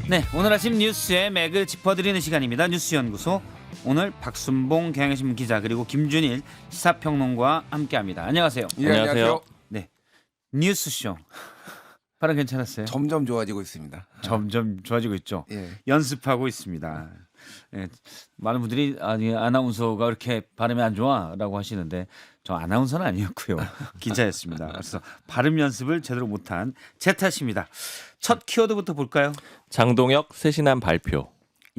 네, 오늘 아침 뉴스의 맥을 짚어드리는 시간입니다. 뉴스연구소. 오늘 박순봉 경향신문 기자 그리고 김준일 시사평론가와 함께합니다. 안녕하세요. 예, 안녕하세요. 네, 뉴스쇼. 발음 괜찮았어요? 점점 좋아지고 있습니다. 점점 좋아지고 있죠. 예. 연습하고 있습니다. 예, 많은 분들이 아니 아나운서가 그렇게 발음이 안 좋아라고 하시는데 저 아나운서는 아니었고요. 기자였습니다. 그래서 발음 연습을 제대로 못한 제 탓입니다. 첫 키워드부터 볼까요? 장동혁 쇄신안 발표.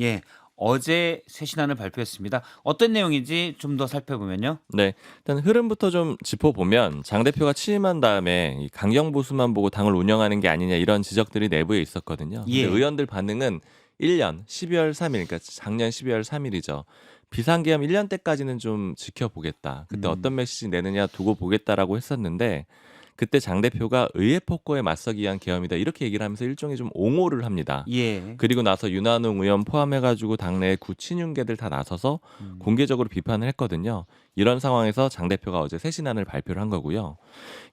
예, 어제 쇄신안을 발표했습니다. 어떤 내용인지 좀 더 살펴보면요. 네, 일단 흐름부터 좀 짚어보면 장 대표가 취임한 다음에 이 강경 보수만 보고 당을 운영하는 게 아니냐 이런 지적들이 내부에 있었거든요. 근데 예. 의원들 반응은 1년 12월 3일, 그러니까 작년 12월 3일이죠. 비상계엄 1년 때까지는 좀 지켜보겠다. 그때 어떤 메시지 내느냐 두고 보겠다라고 했었는데 그때 장 대표가 의회 폭거에 맞서기 위한 계엄이다 이렇게 얘기를 하면서 일종의 좀 옹호를 합니다. 예. 그리고 나서 윤한홍 의원 포함해가지고 당내 구친윤계들 다 나서서 공개적으로 비판을 했거든요. 이런 상황에서 장 대표가 어제 쇄신안을 발표를 한 거고요.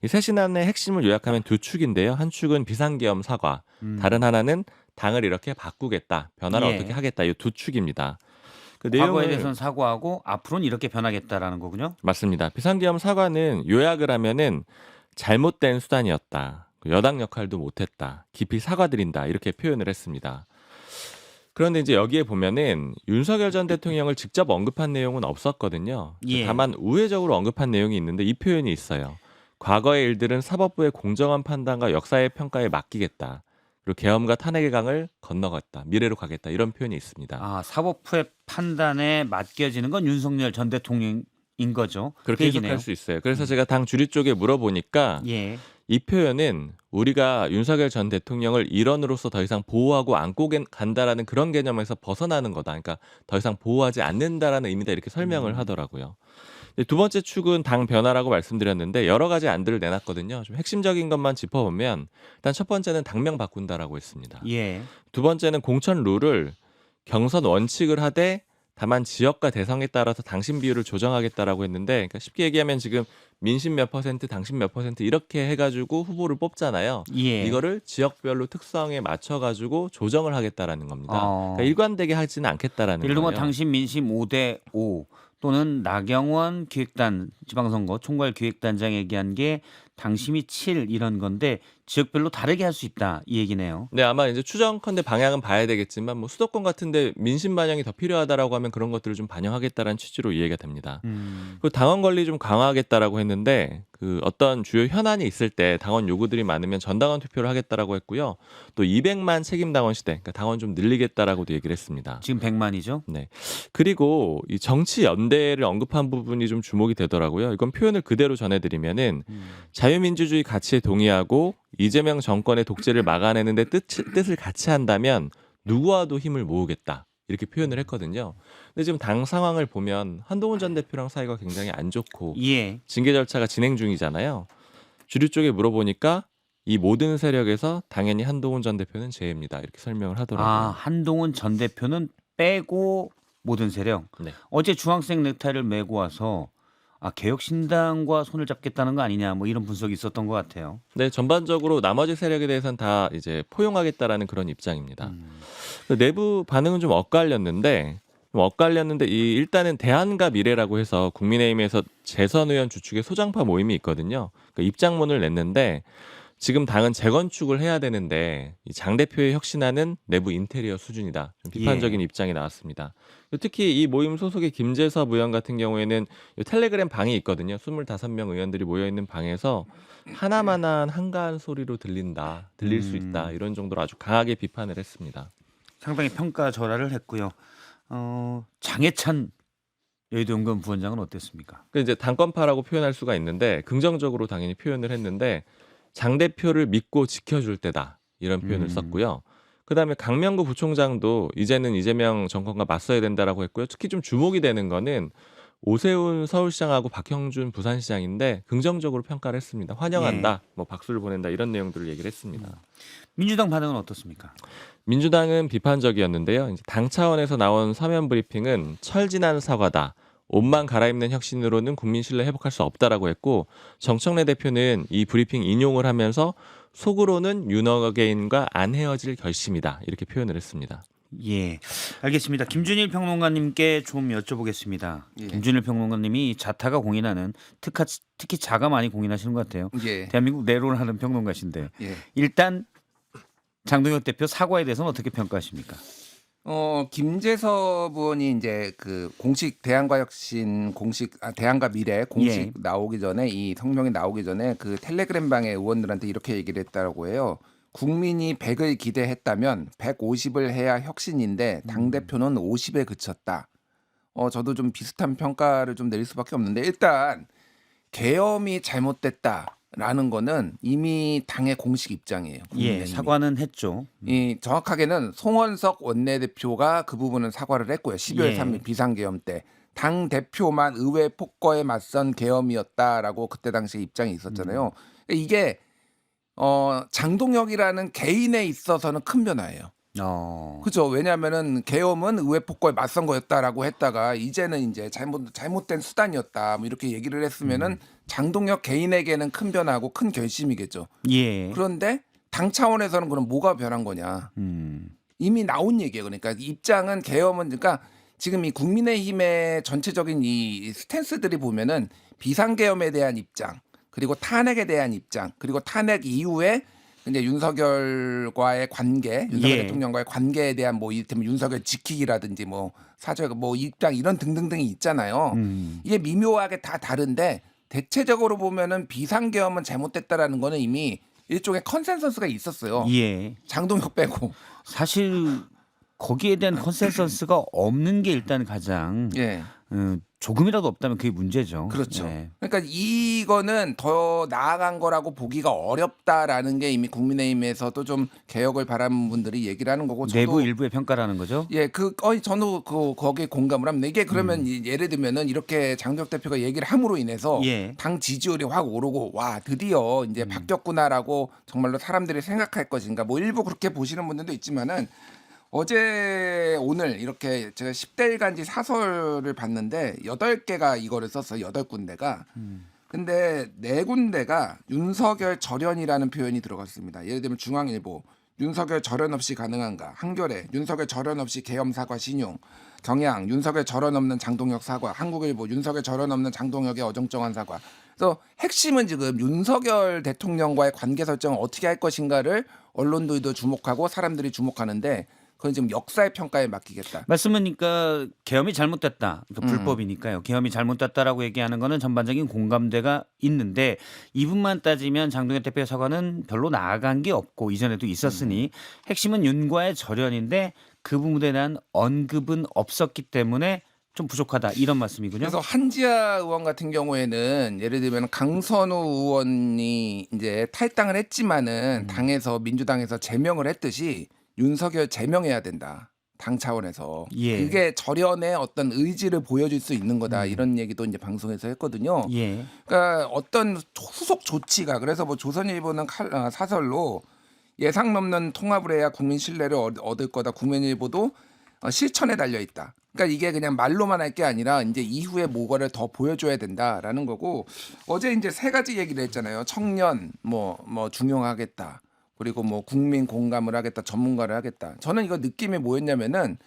이 쇄신안의 핵심을 요약하면 두 축인데요. 한 축은 비상계엄 사과, 다른 하나는 당을 이렇게 바꾸겠다, 변화를 예. 어떻게 하겠다 이 두 축입니다. 그 과거에 대해서는 사과하고 앞으로는 이렇게 변하겠다라는 거군요. 맞습니다. 비상계엄 사과는 요약을 하면은 잘못된 수단이었다. 여당 역할도 못했다. 깊이 사과드린다. 이렇게 표현을 했습니다. 그런데 이제 여기에 보면은 윤석열 전 대통령을 직접 언급한 내용은 없었거든요. 예. 다만 우회적으로 언급한 내용이 있는데 이 표현이 있어요. 과거의 일들은 사법부의 공정한 판단과 역사의 평가에 맡기겠다. 그리고 계엄과 탄핵의 강을 건너갔다. 미래로 가겠다. 이런 표현이 있습니다. 아, 사법부의 판단에 맡겨지는 건 윤석열 전 대통령인 거죠. 그렇게 그 얘기네요. 해석할 수 있어요. 그래서 제가 당 주류 쪽에 물어보니까 예. 이 표현은 우리가 윤석열 전 대통령을 일원으로서 더 이상 보호하고 안고 간다라는 그런 개념에서 벗어나는 거다. 그러니까 더 이상 보호하지 않는다라는 의미다 이렇게 설명을 하더라고요. 두 번째 축은 당 변화라고 말씀드렸는데 여러 가지 안들을 내놨거든요. 좀 핵심적인 것만 짚어보면 일단 첫 번째는 당명 바꾼다라고 했습니다. 예. 두 번째는 공천 룰을 경선 원칙을 하되 다만 지역과 대상에 따라서 당심 비율을 조정하겠다라고 했는데 그러니까 쉽게 얘기하면 지금 민심 몇 퍼센트, 당심 몇 퍼센트 이렇게 해가지고 후보를 뽑잖아요. 예. 이거를 지역별로 특성에 맞춰가지고 조정을 하겠다라는 겁니다. 어. 그러니까 일관되게 하지는 않겠다라는 예를 들면 거예요. 당신 민심 5대 5 또는 나경원 기획단 지방선거 총괄 기획단장 얘기한 게 당심이 7 이런 건데 지역별로 다르게 할 수 있다 이 얘기네요. 네, 아마 이제 추정컨대 방향은 봐야 되겠지만 뭐 수도권 같은데 민심 반영이 더 필요하다라고 하면 그런 것들을 좀 반영하겠다라는 취지로 이해가 됩니다. 그리고 당원 권리 좀 강화하겠다라고 했는데 그 어떤 주요 현안이 있을 때 당원 요구들이 많으면 전당원 투표를 하겠다라고 했고요. 또 200만 책임 당원 시대, 그러니까 당원 좀 늘리겠다라고도 얘기를 했습니다. 지금 100만이죠. 네. 그리고 이 정치 연대를 언급한 부분이 좀 주목이 되더라고요. 이건 표현을 그대로 전해드리면은 자유민주주의 가치에 동의하고 이재명 정권의 독재를 막아내는데 뜻을 같이 한다면 누구와도 힘을 모으겠다. 이렇게 표현을 했거든요. 근데 지금 당 상황을 보면 한동훈 전 대표랑 사이가 굉장히 안 좋고 예. 징계 절차가 진행 중이잖아요. 주류 쪽에 물어보니까 이 모든 세력에서 당연히 한동훈 전 대표는 제외입니다. 이렇게 설명을 하더라고요. 아, 한동훈 전 대표는 빼고 모든 세력. 네. 어제 중학생 넥타이를 메고 와서 아, 개혁신당과 손을 잡겠다는 거 아니냐 뭐 이런 분석이 있었던 것 같아요. 네, 전반적으로 나머지 세력에 대해서는 다 이제 포용하겠다라는 그런 입장입니다. 내부 반응은 좀 엇갈렸는데 이 일단은 대안과 미래라고 해서 국민의힘에서 재선 의원 주축의 소장파 모임이 있거든요. 그 입장문을 냈는데 지금 당은 재건축을 해야 되는데 이 장 대표의 혁신안은 내부 인테리어 수준이다. 좀 비판적인 입장이 나왔습니다. 특히 이 모임 소속의 김재섭 의원 같은 경우에는 텔레그램 방이 있거든요. 25명 의원들이 모여있는 방에서 하나만한 한가한 소리로 들릴 수 있다. 이런 정도로 아주 강하게 비판을 했습니다. 상당히 평가절하를 했고요. 장해찬 여의도 연구원 부원장은 어땠습니까? 그 이제 당권파라고 표현할 수가 있는데 긍정적으로 당연히 표현을 했는데 장 대표를 믿고 지켜줄 때다 이런 표현을 썼고요. 그다음에 강명구 부총장도 이제는 이재명 정권과 맞서야 된다라고 했고요. 특히 좀 주목이 되는 거는 오세훈 서울시장하고 박형준 부산시장인데 긍정적으로 평가를 했습니다. 환영한다, 뭐 박수를 보낸다 이런 내용들을 얘기를 했습니다. 민주당 반응은 어떻습니까? 민주당은 비판적이었는데요. 이제 당 차원에서 나온 서면 브리핑은 철진한 사과다. 옷만 갈아입는 혁신으로는 국민 신뢰 회복할 수 없다라고 했고 정청래 대표는 이 브리핑 인용을 하면서 속으로는 윤어게인과 안 헤어질 결심이다 이렇게 표현을 했습니다. 예, 알겠습니다. 김준일 평론가님께 좀 여쭤보겠습니다. 예. 김준일 평론가님이 자타가 공인하는 특히 자가 많이 공인하시는 것 같아요. 예. 대한민국 내로를 하는 평론가신데 예. 일단 장동혁 대표 사과에 대해서는 어떻게 평가하십니까? 김재섭 의원이 이제 그 공식 대안과 혁신 대안과 미래 공식 예. 나오기 전에 이 성명이 나오기 전에 그 텔레그램 방에 의원들한테 이렇게 얘기를 했다라고 해요. 국민이 100을 기대했다면 150을 해야 혁신인데 당 대표는 50에 그쳤다. 저도 좀 비슷한 평가를 좀 내릴 수밖에 없는데 일단 계엄이 잘못됐다라는 거는 이미 당의 공식 입장이에요. 예, 국민의힘이. 사과는 했죠. 이 정확하게는 송원석 원내대표가 그 부분은 사과를 했고요. 12월 예. 3일 비상계엄 때 당 대표만 의회 폭거에 맞선 계엄이었다라고 그때 당시 입장이 있었잖아요. 이게 장동혁이라는 개인에 있어서는 큰 변화예요. 그죠? 왜냐하면은 계엄은 의회 폭거에 맞선 거였다라고 했다가 이제는 이제 잘못된 수단이었다 뭐 이렇게 얘기를 했으면은 장동혁 개인에게는 큰 변화고 큰 결심이겠죠. 예. 그런데 당 차원에서는 그럼 뭐가 변한 거냐? 이미 나온 얘기예요. 그러니까 입장은 계엄은 그러니까 지금 이 국민의힘의 전체적인 이 스탠스들이 보면은 비상계엄에 대한 입장, 그리고 탄핵에 대한 입장, 그리고 탄핵 이후에 이제 윤석열과의 관계, 윤석열 예. 대통령과의 관계에 대한 뭐 이를테면 윤석열 지키기라든지 뭐 사적 뭐 입장 이런 등등등이 있잖아요. 이게 미묘하게 다 다른데 대체적으로 보면은 비상계엄은 잘못됐다라는 거는 이미 일종의 컨센서스가 있었어요. 예. 장동혁 빼고. 사실 거기에 대한 컨센서스가 없는 게 일단 가장 예. 조금이라도 없다면 그게 문제죠. 그렇죠. 예. 그러니까 이거는 더 나아간 거라고 보기가 어렵다라는 게 이미 국민의힘에서도 좀 개혁을 바라는 분들이 얘기를 하는 거고 저도 내부 일부의 평가라는 거죠. 예, 저는 거기에 공감을 합니다. 이게 그러면 예를 들면은 이렇게 장덕 대표가 얘기를 함으로 인해서 예. 당 지지율이 확 오르고 와 드디어 이제 바뀌었구나라고 정말로 사람들이 생각할 것인가. 뭐 일부 그렇게 보시는 분들도 있지만은 어제 오늘 이렇게 제가 10대 일간지 사설을 봤는데 8개가 이거를 썼어요. 8군데가. 근데 4군데가 윤석열 절연이라는 표현이 들어갔습니다. 예를 들면 중앙일보 윤석열 절연 없이 가능한가? 한겨레 윤석열 절연 없이 계엄 사과 신용. 경향 윤석열 절연 없는 장동혁 사과. 한국일보 윤석열 절연 없는 장동혁의 어정쩡한 사과. 그래서 핵심은 지금 윤석열 대통령과의 관계 설정을 어떻게 할 것인가를 언론들도 주목하고 사람들이 주목하는데 그건 지금 역사의 평가에 맡기겠다. 말씀하니까 계엄이 잘못됐다. 불법이니까요. 계엄이 잘못됐다라고 얘기하는 거는 전반적인 공감대가 있는데 이분만 따지면 장동혁 대표의 사과는 별로 나아간 게 없고 이전에도 있었으니 핵심은 윤과의 절연인데 그 부분에 대한 언급은 없었기 때문에 좀 부족하다 이런 말씀이군요. 그래서 한지아 의원 같은 경우에는 예를 들면 강선우 의원이 이제 탈당을 했지만은 당에서 민주당에서 제명을 했듯이 윤석열 제명해야 된다. 당 차원에서. 예. 그게 절연의 어떤 의지를 보여줄 수 있는 거다. 이런 얘기도 이제 방송에서 했거든요. 예. 그러니까 어떤 후속 조치가 그래서 뭐 조선일보는 사설로 예상 넘는 통합을 해야 국민 신뢰를 얻을 거다. 국민일보도 실천에 달려 있다. 그러니까 이게 그냥 말로만 할 게 아니라 이제 이후에 뭐가를 더 보여줘야 된다라는 거고 어제 이제 3가지 얘기를 했잖아요. 청년 뭐 중용하겠다. 그리고 뭐 국민 공감을 하겠다, 전문가를 하겠다. 저는 이거 느낌이 뭐였냐면은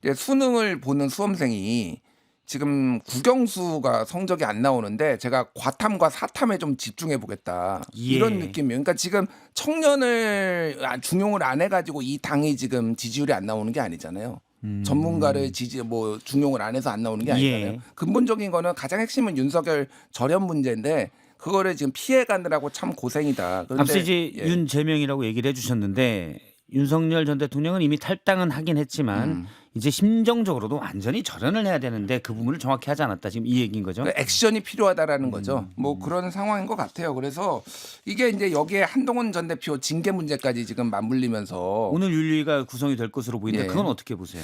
이제 수능을 보는 수험생이 지금 국영수가 성적이 안 나오는데 제가 과탐과 사탐에 좀 집중해 보겠다. 예. 이런 느낌이에요. 그러니까 지금 청년을 중용을 안 해가지고 이 당이 지금 지지율이 안 나오는 게 아니잖아요. 전문가를 중용을 안 해서 안 나오는 게 아니잖아요. 예. 근본적인 거는 가장 핵심은 윤석열 절연 문제인데 그거를 지금 피해가느라고 참 고생이다. 그런데 앞서 이제 예. 윤제명이라고 얘기를 해주셨는데 윤석열 전 대통령은 이미 탈당은 하긴 했지만 이제 심정적으로도 완전히 절연을 해야 되는데 그 부분을 정확히 하지 않았다. 지금 이 얘기인 거죠. 그러니까 액션이 필요하다라는 거죠. 뭐 그런 상황인 것 같아요. 그래서 이게 이제 여기에 한동훈 전 대표 징계 문제까지 지금 맞물리면서 오늘 윤리가 구성이 될 것으로 보이는데 예. 그건 어떻게 보세요?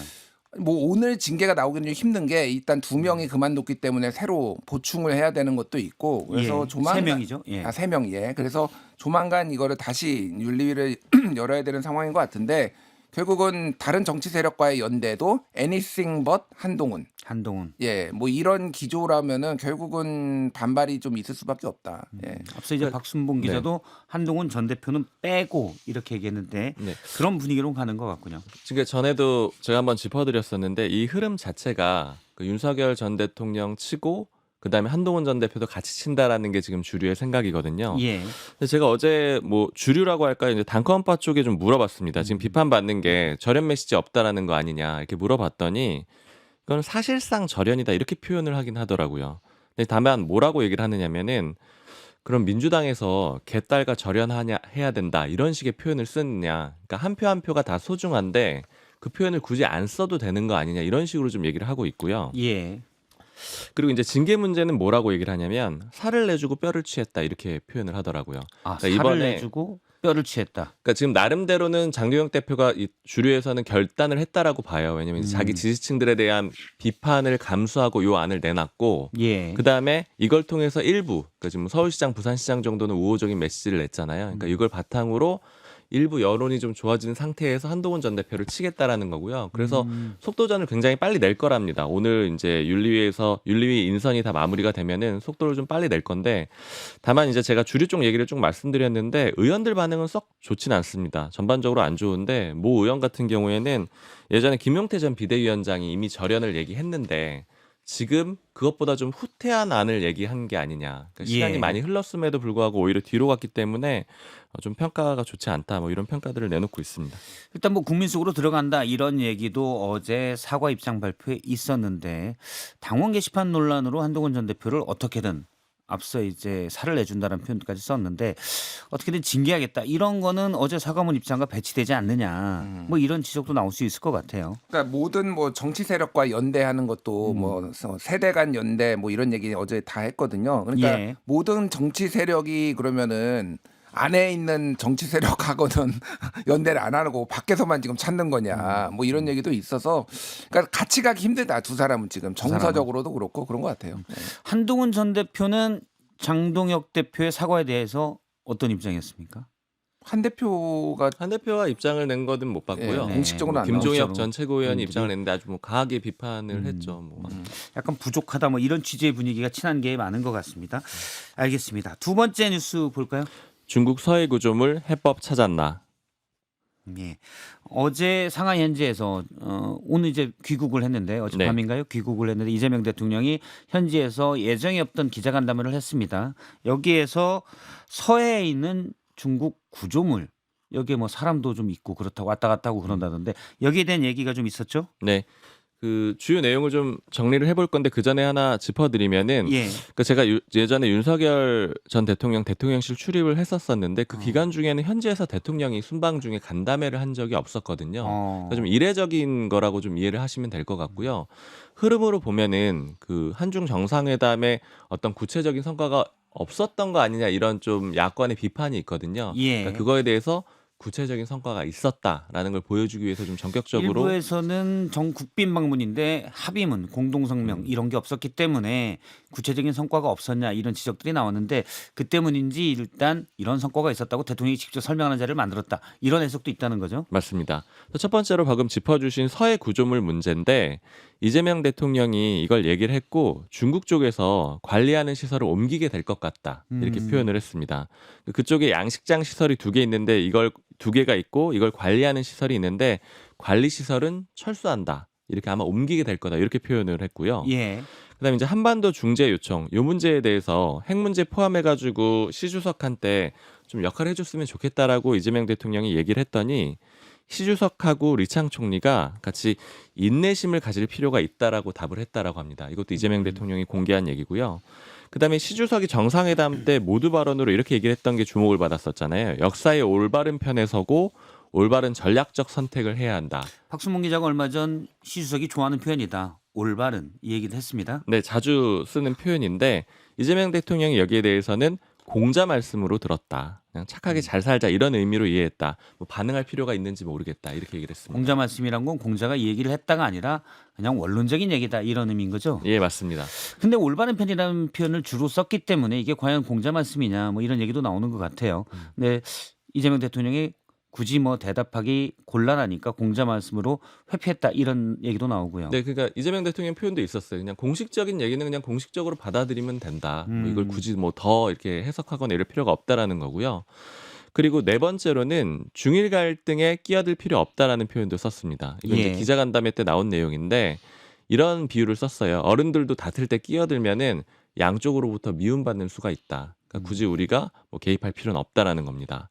뭐 오늘 징계가 나오기는 좀 힘든 게 일단 2명이 그만뒀기 때문에 새로 보충을 해야 되는 것도 있고 그래서 예. 조만간 3명이죠. 예. 3명 예. 그래서 조만간 이거를 다시 윤리위를 열어야 되는 상황인 것 같은데 결국은 다른 정치 세력과의 연대도 anything but 한동훈. 한동훈. 예, 뭐 이런 기조라면은 결국은 반발이 좀 있을 수밖에 없다. 예. 앞서 이제 박순봉 기자도 한동훈 전 대표는 빼고 이렇게 얘기했는데 네. 그런 분위기로 가는 것 같군요. 지금 전에도 제가 한번 짚어드렸었는데 이 흐름 자체가 그 윤석열 전 대통령 치고 그다음에 한동훈 전 대표도 같이 친다라는 게 지금 주류의 생각이거든요. 예. 근데 제가 어제 뭐 주류라고 할까요? 이제 단컨파 쪽에 좀 물어봤습니다. 지금 비판받는 게 절연 메시지 없다라는 거 아니냐 이렇게 물어봤더니 그건 사실상 절연이다 이렇게 표현을 하긴 하더라고요. 근데 다만 뭐라고 얘기를 하느냐면은 그럼 민주당에서 개딸과 절연하냐 해야 된다 이런 식의 표현을 쓰느냐. 그러니까 한 표 한 표가 다 소중한데 그 표현을 굳이 안 써도 되는 거 아니냐 이런 식으로 좀 얘기를 하고 있고요. 예. 그리고 이제 징계 문제는 뭐라고 얘기를 하냐면 살을 내주고 뼈를 취했다 이렇게 표현을 하더라고요. 아, 그러니까 살을 이번에- 내주고 뼈를 취했다. 그러니까 지금 나름대로는 장도영 대표가 이 주류에서는 결단을 했다라고 봐요. 왜냐하면 이제 자기 지지층들에 대한 비판을 감수하고 요 안을 내놨고 예. 그다음에 이걸 통해서 일부 그러니까 지금 서울시장, 부산시장 정도는 우호적인 메시지를 냈잖아요. 그러니까 이걸 바탕으로 일부 여론이 좀 좋아지는 상태에서 한동훈 전 대표를 치겠다라는 거고요. 그래서 속도전을 굉장히 빨리 낼 거랍니다. 오늘 이제 윤리위 인선이 다 마무리가 되면은 속도를 좀 빨리 낼 건데 다만 이제 제가 주류 쪽 얘기를 좀 말씀드렸는데 의원들 반응은 썩 좋진 않습니다. 전반적으로 안 좋은데 모 의원 같은 경우에는 예전에 김용태 전 비대위원장이 이미 절연을 얘기했는데 지금 그것보다 좀 후퇴한 안을 얘기한 게 아니냐. 그러니까 시간이 예. 많이 흘렀음에도 불구하고 오히려 뒤로 갔기 때문에 좀 평가가 좋지 않다. 뭐 이런 평가들을 내놓고 있습니다. 일단 뭐 국민 속으로 들어간다 이런 얘기도 어제 사과 입장 발표에 있었는데 당원 게시판 논란으로 한동훈 전 대표를 어떻게든 앞서 이제 살을 내준다는 표현까지 썼는데 어떻게든 징계하겠다 이런 거는 어제 사과문 입장과 배치되지 않느냐 뭐 이런 지적도 나올 수 있을 것 같아요. 그러니까 모든 뭐 정치 세력과 연대하는 것도 뭐 세대 간 연대 뭐 이런 얘기 어제 다 했거든요. 그러니까 예. 모든 정치 세력이 그러면은 안에 있는 정치 세력하고는 연대를 안 하고 밖에서만 지금 찾는 거냐 뭐 이런 얘기도 있어서 그러니까 같이 가기 힘들다 두 사람은 지금 정서적으로도 그렇고 그런 것 같아요. 네. 한동훈 전 대표는 장동혁 대표의 사과에 대해서 어떤 입장이었습니까? 한 대표가 한 대표가 입장을 낸 거는 못 봤고요. 예, 공식적으로는 안 김종혁 나오죠. 전 최고위원이 분들이. 입장을 냈는데 아주 뭐 강하게 비판을 했죠. 뭐. 약간 부족하다 뭐 이런 취지의 분위기가 친한 게 많은 것 같습니다. 알겠습니다. 두 번째 뉴스 볼까요? 중국 서해 구조물 해법 찾았나? 예. 어제 상하이 현지에서 오늘 이제 귀국을 했는데 어젯밤인가요? 귀국을 했는데 이재명 대통령이 현지에서 예정이 없던 기자간담회를 했습니다. 여기에서 서해에 있는 중국 구조물 여기에 뭐 사람도 좀 있고 그렇다고 왔다 갔다 하고 그런다던데 여기에 대한 얘기가 좀 있었죠? 네. 그 주요 내용을 좀 정리를 해볼 건데 그 전에 하나 짚어드리면은 예. 그 제가 예전에 윤석열 전 대통령실 출입을 했었었는데 그 기간 중에는 현지에서 대통령이 순방 중에 간담회를 한 적이 없었거든요. 그러니까 좀 이례적인 거라고 좀 이해를 하시면 될 것 같고요. 흐름으로 보면은 그 한중 정상회담에 어떤 구체적인 성과가 없었던 거 아니냐 이런 좀 야권의 비판이 있거든요. 예. 그러니까 그거에 대해서 구체적인 성과가 있었다라는 걸 보여주기 위해서 좀 전격적으로 일부에서는 정국빈 방문인데 합의문, 공동성명 이런 게 없었기 때문에 구체적인 성과가 없었냐 이런 지적들이 나왔는데 그 때문인지 일단 이런 성과가 있었다고 대통령이 직접 설명하는 자리를 만들었다 이런 해석도 있다는 거죠. 맞습니다. 첫 번째로 방금 짚어주신 서해 구조물 문제인데 이재명 대통령이 이걸 얘기를 했고 중국 쪽에서 관리하는 시설을 옮기게 될 것 같다 이렇게 표현을 했습니다. 그쪽에 양식장 시설이 2개 있는데 이걸 2개가 있고 이걸 관리하는 시설이 있는데 관리 시설은 철수한다 이렇게 아마 옮기게 될 거다 이렇게 표현을 했고요. 예. 그다음에 이제 한반도 중재 요청 이 문제에 대해서 핵 문제 포함해가지고 시 주석한테 좀 역할을 해줬으면 좋겠다라고 이재명 대통령이 얘기를 했더니 시 주석하고 리창 총리가 같이 인내심을 가질 필요가 있다라고 답을 했다라고 합니다. 이것도 이재명 대통령이 공개한 얘기고요. 그다음에 시 주석이 정상회담 때 모두 발언으로 이렇게 얘기를 했던 게 주목을 받았었잖아요. 역사의 올바른 편에 서고 올바른 전략적 선택을 해야 한다. 박수몽 기자가 얼마 전 시 주석이 좋아하는 표현이다. 올바른 이 얘기를 했습니다. 네, 자주 쓰는 표현인데 이재명 대통령이 여기에 대해서는 공자 말씀으로 들었다. 그냥 착하게 잘 살자 이런 의미로 이해했다. 뭐 반응할 필요가 있는지 모르겠다. 이렇게 얘기를 했습니다. 공자 말씀이란 건 공자가 이 얘기를 했다가 아니라 그냥 원론적인 얘기다 이런 의미인 거죠. 예, 맞습니다. 근데 올바른 편이라는 표현을 주로 썼기 때문에 이게 과연 공자 말씀이냐 뭐 이런 얘기도 나오는 것 같아요. 근데 이재명 대통령이 굳이 뭐 대답하기 곤란하니까 공자 말씀으로 회피했다 이런 얘기도 나오고요. 네, 그러니까 이재명 대통령 표현도 있었어요. 그냥 공식적인 얘기는 그냥 공식적으로 받아들이면 된다. 뭐 이걸 굳이 뭐 더 이렇게 해석하거나 이럴 필요가 없다라는 거고요. 그리고 네 번째로는 중일 갈등에 끼어들 필요 없다라는 표현도 썼습니다. 이건 이제 예. 기자간담회 때 나온 내용인데 이런 비유를 썼어요. 어른들도 다툴 때 끼어들면은 양쪽으로부터 미움받는 수가 있다. 그러니까 굳이 우리가 뭐 개입할 필요는 없다라는 겁니다.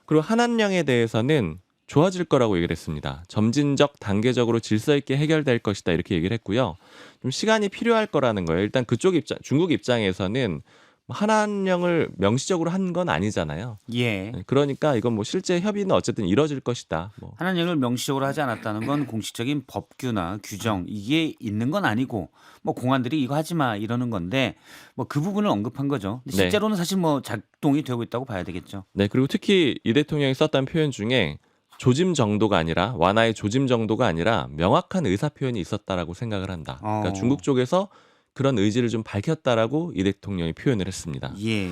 그리고 한한령에 대해서는 좋아질 거라고 얘기를 했습니다. 점진적, 단계적으로 질서 있게 해결될 것이다 이렇게 얘기를 했고요. 좀 시간이 필요할 거라는 거예요. 일단 그쪽 입장, 중국 입장에서는 한한령을 명시적으로 한 건 아니잖아요. 예. 그러니까 이건 뭐 실제 협의는 어쨌든 이뤄질 것이다. 뭐. 하나님을 명시적으로 하지 않았다는 건 공식적인 법규나 규정 이게 있는 건 아니고 뭐 공안들이 이거 하지 마 이러는 건데 뭐 그 부분을 언급한 거죠. 네. 실제로는 사실 뭐 작동이 되고 있다고 봐야 되겠죠. 네, 그리고 특히 이 대통령이 썼던 표현 중에 조짐 정도가 아니라 완화의 조짐 정도가 아니라 명확한 의사 표현이 있었다라고 생각을 한다. 그러니까 중국 쪽에서 그런 의지를 좀 밝혔다라고 이 대통령이 표현을 했습니다. 예.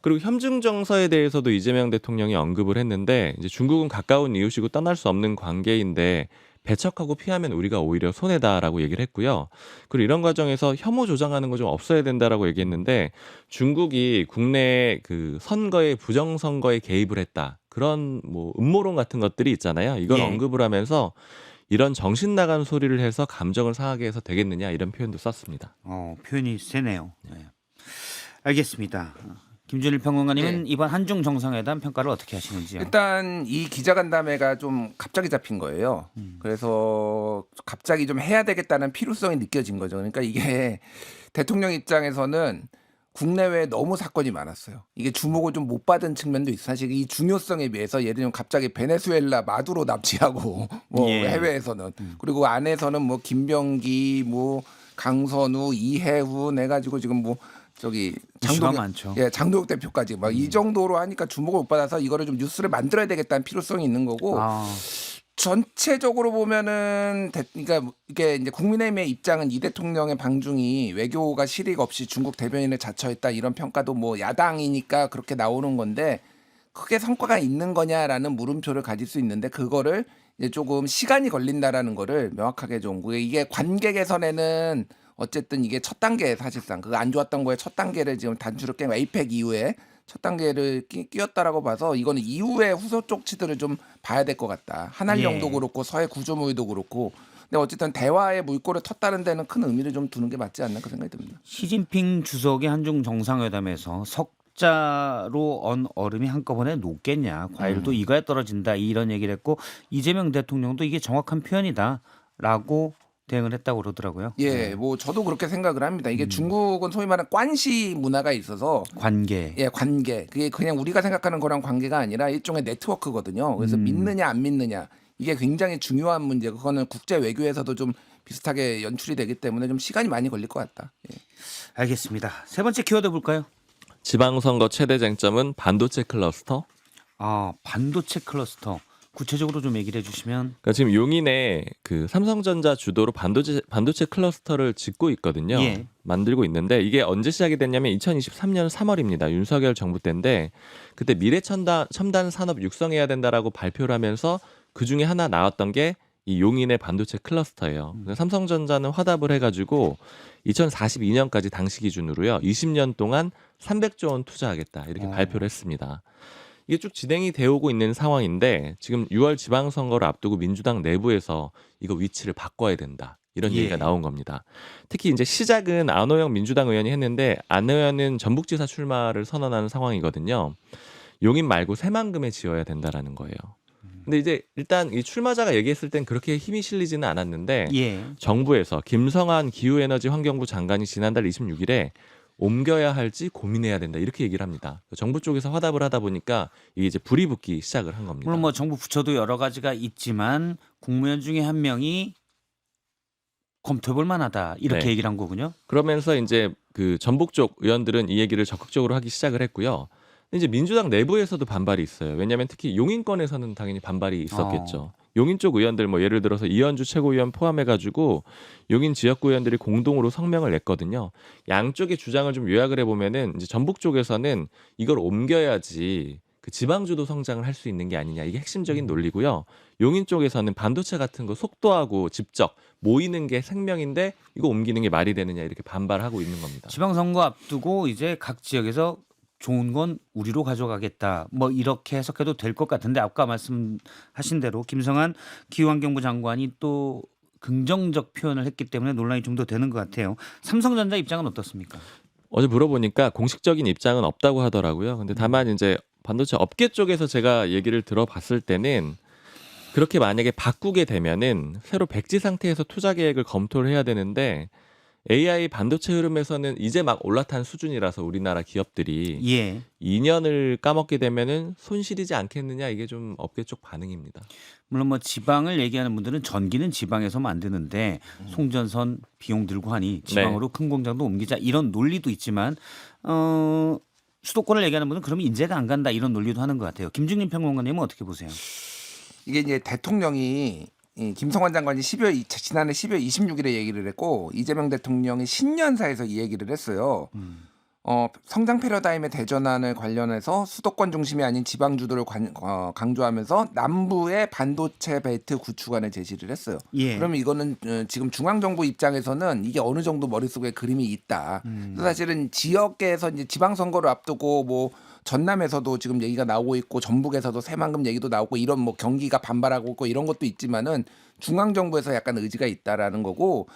그리고 협중 정서에 대해서도 이재명 대통령이 언급을 했는데 이제 중국은 가까운 이웃이고 떠날 수 없는 관계인데 배척하고 피하면 우리가 오히려 손해다라고 얘기를 했고요. 그리고 이런 과정에서 혐오 조장하는 거 좀 없어야 된다라고 얘기했는데 중국이 국내 그 선거에 부정 선거에 개입을 했다. 그런 뭐 음모론 같은 것들이 있잖아요. 이걸 예. 언급을 하면서 이런 정신 나간 소리를 해서 감정을 상하게 해서 되겠느냐 이런 표현도 썼습니다. 표현이 세네요. 네. 알겠습니다. 김준일 평론가님은 이번 한중 정상회담 평가를 어떻게 하시는지요? 일단 이 기자간담회가 좀 갑자기 잡힌 거예요. 그래서 갑자기 좀 해야 되겠다는 필요성이 느껴진 거죠. 그러니까 이게 대통령 입장에서는 국내외에 너무 사건이 많았어요. 이게 주목을 좀 못 받은 측면도 있어요. 사실 이 중요성에 비해서 예를 들면 갑자기 베네수엘라 마두로 납치하고 뭐 예. 해외에서는 그리고 안에서는 뭐 김병기 뭐 강선우 이해훈 해가지고 지금 뭐 저기 이슈가 많죠. 장도혁 대표까지 막 이 정도로 하니까 주목을 못 받아서 이거를 좀 뉴스를 만들어야 되겠다는 필요성이 있는 거고 전체적으로 보면은 그러니까 이게 이제 국민의힘의 입장은 이 대통령의 방중이 외교가 실익 없이 중국 대변인을 자처했다 이런 평가도 뭐 야당이니까 그렇게 나오는 건데 크게 성과가 있는 거냐라는 물음표를 가질 수 있는데 그거를 이제 조금 시간이 걸린다라는 거를 명확하게 좀 이게 관계 개선에는 어쨌든 이게 첫 단계 사실상 그 안 좋았던 거에 첫 단계를 지금 단추를 깬 에이펙 이후에 첫 단계를 끼웠다라고 봐서 이거는 이후에 후속 조치들을 좀 봐야 될 것 같다. 한한령도 예. 그렇고 서해 구조무위도 그렇고. 근데 어쨌든 대화의 물꼬를 텄다는 데는 큰 의미를 좀 두는 게 맞지 않나 그런 생각이 듭니다. 시진핑 주석의 한중 정상회담에서 석자로 언 얼음이 한꺼번에 녹겠냐. 과일도 익어야 떨어진다. 이런 얘기를 했고 이재명 대통령도 이게 정확한 표현이다라고 대응을 했다고 그러더라고요. 예, 뭐 저도 그렇게 생각을 합니다. 이게 중국은 소위 말하는 관시 문화가 있어서 관계. 예, 관계. 그게 그냥 우리가 생각하는 거랑 관계가 아니라 일종의 네트워크거든요. 그래서 믿느냐 안 믿느냐 이게 굉장히 중요한 문제고 그거는 국제 외교에서도 좀 비슷하게 연출이 되기 때문에 좀 시간이 많이 걸릴 것 같다. 예. 알겠습니다. 세 번째 키워드 볼까요? 지방선거 최대 쟁점은 반도체 클러스터. 반도체 클러스터. 구체적으로 좀 얘기를 해주시면. 그러니까 지금 용인에 그 삼성전자 주도로 반도체 클러스터를 짓고 있거든요. 예. 만들고 있는데 이게 언제 시작이 됐냐면 2023년 3월입니다. 윤석열 정부 때인데 그때 미래첨단 산업 육성해야 된다라고 발표를 하면서 그 중에 하나 나왔던 게 이 용인의 반도체 클러스터예요. 삼성전자는 화답을 해가지고 2042년까지 당시 기준으로요 20년 동안 300조 원 투자하겠다 이렇게 발표를 했습니다. 이게 쭉 진행이 되어 오고 있는 상황인데 지금 6월 지방선거를 앞두고 민주당 내부에서 이거 위치를 바꿔야 된다. 이런 얘기가 나온 겁니다. 특히 이제 시작은 안호영 민주당 의원이 했는데 안 의원은 전북지사 출마를 선언하는 상황이거든요. 용인 말고 새만금에 지어야 된다라는 거예요. 근데 이제 일단 이 출마자가 얘기했을 땐 그렇게 힘이 실리지는 않았는데 예. 정부에서 김성한 기후에너지환경부 장관이 지난달 26일에 옮겨야 할지 고민해야 된다 이렇게 얘기를 합니다. 정부 쪽에서 화답을 하다 보니까 이게 이제 불이 붙기 시작을 한 겁니다. 물론 뭐 정부 부처도 여러 가지가 있지만 국무위원 중에 한 명이 검토해볼 만하다 이렇게 네. 얘기를 한 거군요. 그러면서 이제 그 전북 쪽 의원들은 이 얘기를 적극적으로 하기 시작을 했고요. 근데 이제 민주당 내부에서도 반발이 있어요. 왜냐하면 특히 용인권에서는 당연히 반발이 있었겠죠. 용인 쪽 의원들 뭐 예를 들어서 이현주 최고위원 포함해가지고 용인 지역구 의원들이 공동으로 성명을 냈거든요. 양쪽의 주장을 좀 요약을 해보면은 이제 전북 쪽에서는 이걸 옮겨야지 그 지방주도 성장을 할 수 있는 게 아니냐 이게 핵심적인 논리고요. 용인 쪽에서는 반도체 같은 거 속도하고 집적 모이는 게 생명인데 이거 옮기는 게 말이 되느냐 이렇게 반발하고 있는 겁니다. 지방선거 앞두고 이제 각 지역에서 좋은 건 우리로 가져가겠다. 뭐 이렇게 해석해도 될 것 같은데 아까 말씀하신 대로 김성한 기후환경부 장관이 또 긍정적 표현을 했기 때문에 논란이 좀 더 되는 것 같아요. 삼성전자 입장은 어떻습니까? 어제 물어보니까 공식적인 입장은 없다고 하더라고요. 근데 다만 이제 반도체 업계 쪽에서 제가 얘기를 들어봤을 때는 그렇게 만약에 바꾸게 되면은 새로 백지 상태에서 투자 계획을 검토를 해야 되는데 AI 반도체 흐름에서는 이제 막 올라탄 수준이라서 우리나라 기업들이 예. 2년을 까먹게 되면은 손실이지 않겠느냐 이게 좀 업계 쪽 반응입니다. 물론 뭐 지방을 얘기하는 분들은 전기는 지방에서 만드는데 송전선 비용 들고 하니 지방으로 큰 공장도 옮기자 이런 논리도 있지만 수도권을 얘기하는 분은 그러면 인재가 안 간다 이런 논리도 하는 것 같아요. 김중림 평론가님은 어떻게 보세요? 이게 이제 대통령이 이 김성환 장관이 지난해 12월 26일에 얘기를 했고 이재명 대통령이 신년사에서 이 얘기를 했어요. 성장 패러다임의 대전환을 관련해서 수도권 중심이 아닌 지방주도를 강조하면서 남부의 반도체 벨트 구축안을 제시를 했어요. 예. 그러면 이거는 지금 중앙정부 입장에서는 이게 어느 정도 머릿속에 그림이 있다. 사실은 지역에서 이제 지방선거를 앞두고 뭐 전남에서도 지금 얘기가 나오고 있고 전북에서도 새만금 얘기도 나오고 이런 뭐 경기가 반발하고 있고 이런 것도 있지만은 중앙정부에서 약간 의지가 있다라는 거고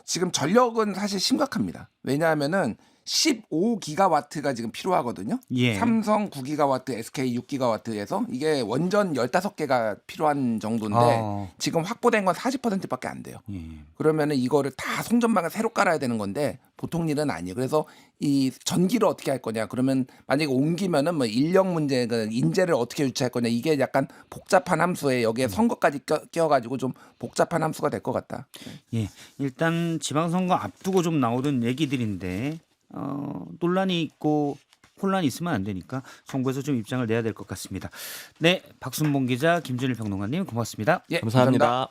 지금 전력은 사실 심각합니다. 왜냐하면은 15기가와트가 지금 필요하거든요. 예. 삼성 9기가와트, SK 6기가와트에서 이게 원전 15개가 필요한 정도인데 지금 확보된 건 40%밖에 안 돼요. 예. 그러면은 이거를 다 송전망을 새로 깔아야 되는 건데 보통 일은 아니에요. 그래서 이 전기를 어떻게 할 거냐. 그러면 만약에 옮기면은 뭐 인력 문제, 인재를 어떻게 유치할 거냐. 이게 약간 복잡한 함수에 여기에 선거까지 껴가지고 좀 복잡한 함수가 될 것 같다. 예. 일단 지방선거 앞두고 좀 나오던 얘기들인데 논란이 있고 혼란이 있으면 안 되니까 정부에서 좀 입장을 내야 될 것 같습니다. 네, 박순봉 기자, 김준일 평론가님 고맙습니다. 예, 감사합니다.